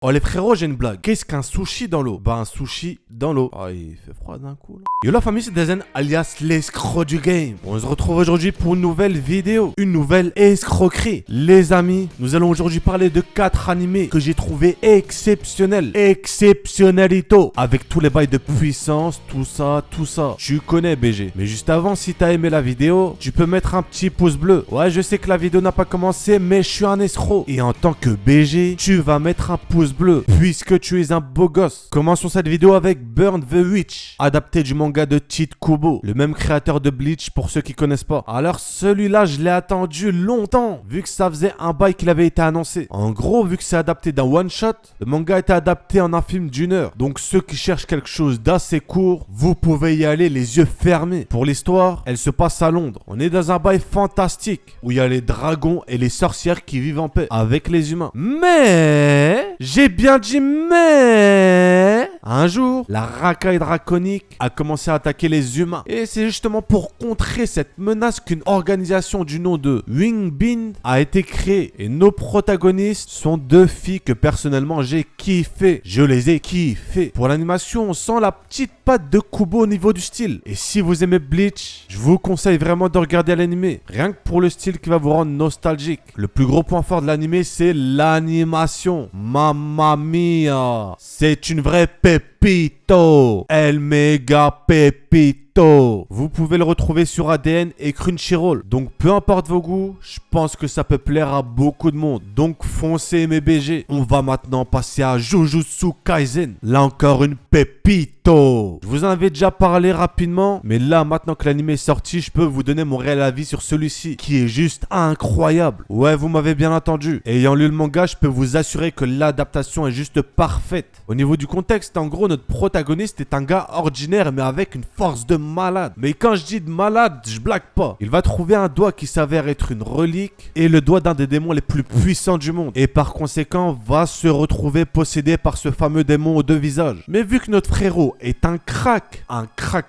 Oh les frérots, j'ai une blague. Qu'est-ce qu'un sushi dans l'eau? Bah un sushi dans l'eau. Ah il fait froid d'un coup là. Yo la famille, c'est Dazen alias l'escroc du game. On se retrouve aujourd'hui pour une nouvelle vidéo. Une nouvelle escroquerie. Les amis, nous allons aujourd'hui parler de 4 animés que j'ai trouvé exceptionnels. Exceptionnalito. Avec tous les bails de puissance, tout ça, tout ça. Tu connais BG. Mais juste avant, si t'as aimé la vidéo, tu peux mettre un petit pouce bleu. Ouais, je sais que la vidéo n'a pas commencé, mais je suis un escroc. Et en tant que BG, tu vas mettre un pouce bleu, puisque tu es un beau gosse. Commençons cette vidéo avec Burn the Witch, adapté du manga de Tite Kubo, le même créateur de Bleach pour ceux qui connaissent pas. Alors celui-là, je l'ai attendu longtemps, vu que ça faisait un bail qu'il avait été annoncé. En gros, vu que c'est adapté d'un one-shot, le manga a été adapté en un film d'1 heure. Donc ceux qui cherchent quelque chose d'assez court, vous pouvez y aller les yeux fermés. Pour l'histoire, elle se passe à Londres. On est dans un bail fantastique, où il y a les dragons et les sorcières qui vivent en paix avec les humains. Mais... j'ai bien dit mais... un jour, la racaille draconique a commencé à attaquer les humains. Et c'est justement pour contrer cette menace qu'une organisation du nom de Wingbind a été créée. Et nos protagonistes sont 2 filles que personnellement j'ai kiffé. Je les ai kiffées. Pour l'animation, on sent la petite patte de Kubo au niveau du style. Et si vous aimez Bleach, je vous conseille vraiment de regarder l'animé. Rien que pour le style qui va vous rendre nostalgique. Le plus gros point fort de l'animé, c'est l'animation. Mamma mia, c'est une vraie pépito. El méga pépito. Vous pouvez le retrouver sur ADN et Crunchyroll. Donc peu importe vos goûts, je pense que ça peut plaire à beaucoup de monde. Donc foncez mes BG. On va maintenant passer à Jujutsu Kaisen. Là encore une pépito. Je vous en avais déjà parlé rapidement, mais là maintenant que l'anime est sorti, je peux vous donner mon réel avis sur celui-ci, qui est juste incroyable. Ouais, vous m'avez bien entendu. Ayant lu le manga, je peux vous assurer que l'adaptation est juste parfaite. Au niveau du contexte, en gros, notre protagoniste est un gars ordinaire, mais avec une force de malade. Mais quand je dis de malade, je blague pas. Il va trouver un doigt qui s'avère être une relique et le doigt d'un des démons les plus puissants du monde. Et par conséquent, va se retrouver possédé par ce fameux démon aux 2 visages. Mais vu que notre frérot est un crack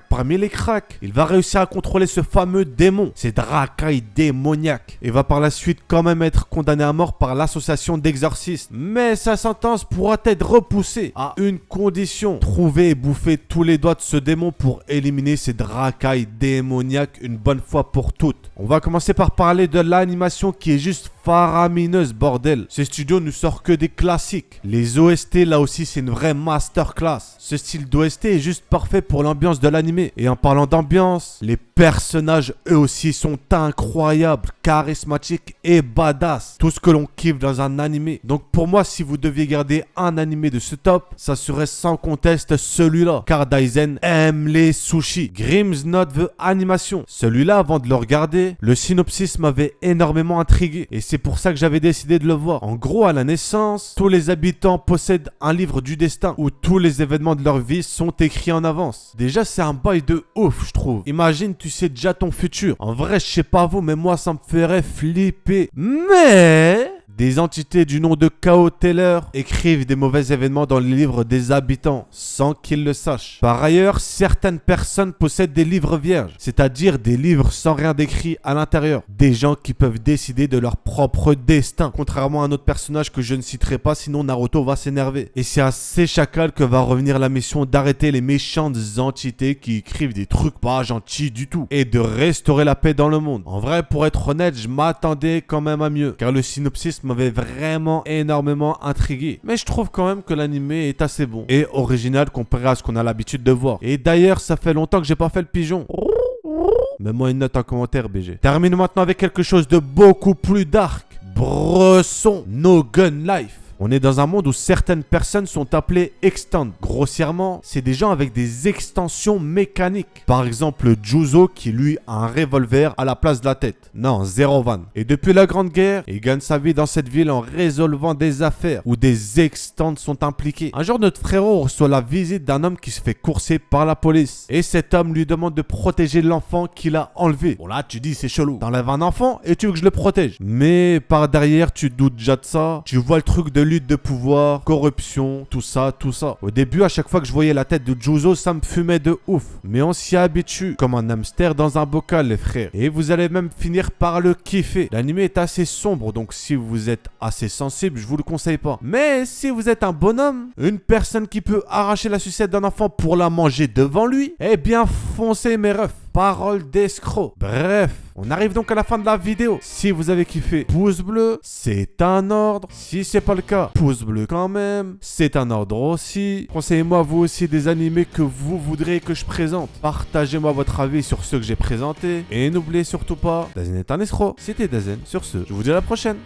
parmi les cracks, il va réussir à contrôler ce fameux démon, cette racaille démoniaque, et va par la suite quand même être condamné à mort par l'association d'exorcistes. Mais sa sentence pourra être repoussée à une condition: trouver et bouffer tous les doigts de ce démon pour éliminer cette racaille démoniaque une bonne fois pour toutes. On va commencer par parler de l'animation qui est juste faramineuse, bordel. Ce studio ne sort que des classiques. Les OST, là aussi, c'est une vraie masterclass. Ce style d'OST est juste parfait pour l'ambiance de l'animé. Et en parlant d'ambiance, les personnages, eux aussi, sont incroyables, charismatiques et badass. Tout ce que l'on kiffe dans un animé. Donc pour moi, si vous deviez garder un animé de ce top, ça serait sans conteste celui-là. Car Daisen aime les sushis. Grimm's Note the Animation. Celui-là, avant de le regarder, le synopsis m'avait énormément intrigué. Et c'est pour ça que j'avais décidé de le voir. En gros, à la naissance, tous les habitants possèdent un livre du destin où tous les événements de leur vie sont écrits en avance. Déjà, c'est un bail de ouf, je trouve. Imagine, tu sais déjà ton futur. En vrai, je sais pas vous, mais moi, ça me ferait flipper. Mais... des entités du nom de Chaos Teller écrivent des mauvais événements dans les livres des habitants sans qu'ils le sachent. Par ailleurs, certaines personnes possèdent des livres vierges, c'est-à-dire des livres sans rien d'écrit à l'intérieur. Des gens qui peuvent décider de leur propre destin, contrairement à un autre personnage que je ne citerai pas, sinon Naruto va s'énerver. Et c'est à ces chacals que va revenir la mission d'arrêter les méchantes entités qui écrivent des trucs pas gentils du tout et de restaurer la paix dans le monde. En vrai, pour être honnête, je m'attendais quand même à mieux, car le synopsis m'avait vraiment énormément intrigué. Mais je trouve quand même que l'animé est assez bon et original comparé à ce qu'on a l'habitude de voir. Et d'ailleurs, ça fait longtemps que j'ai pas fait le pigeon. Mets-moi une note en commentaire, BG. Termine maintenant avec quelque chose de beaucoup plus dark. Bresson, No Gun Life. On est dans un monde où certaines personnes sont appelées extend. Grossièrement, c'est des gens avec des extensions mécaniques. Par exemple, Juzo qui lui a un revolver à la place de la tête. Non, zéro van. Et depuis la Grande Guerre, il gagne sa vie dans cette ville en résolvant des affaires où des extends sont impliqués. Un jour, notre frérot reçoit la visite d'un homme qui se fait courser par la police. Et cet homme lui demande de protéger l'enfant qu'il a enlevé. Bon là, tu dis c'est chelou. T'enlèves un enfant et tu veux que je le protège. Mais par derrière, tu doutes déjà de ça. Tu vois le truc de lutte de pouvoir, corruption, tout ça, tout ça. Au début, à chaque fois que je voyais la tête de Juzo, ça me fumait de ouf. Mais on s'y habitue, comme un hamster dans un bocal, les frères. Et vous allez même finir par le kiffer. L'anime est assez sombre, donc si vous êtes assez sensible, je vous le conseille pas. Mais si vous êtes un bonhomme, une personne qui peut arracher la sucette d'un enfant pour la manger devant lui, eh bien foncez mes refs. Parole d'escroc. Bref, on arrive donc à la fin de la vidéo. Si vous avez kiffé, pouce bleu, c'est un ordre. Si c'est pas le cas, pouce bleu quand même, c'est un ordre aussi. Conseillez-moi vous aussi des animés que vous voudriez que je présente. Partagez-moi votre avis sur ceux que j'ai présentés. Et n'oubliez surtout pas, Dazen est un escroc. C'était Dazen. Sur ce, je vous dis à la prochaine.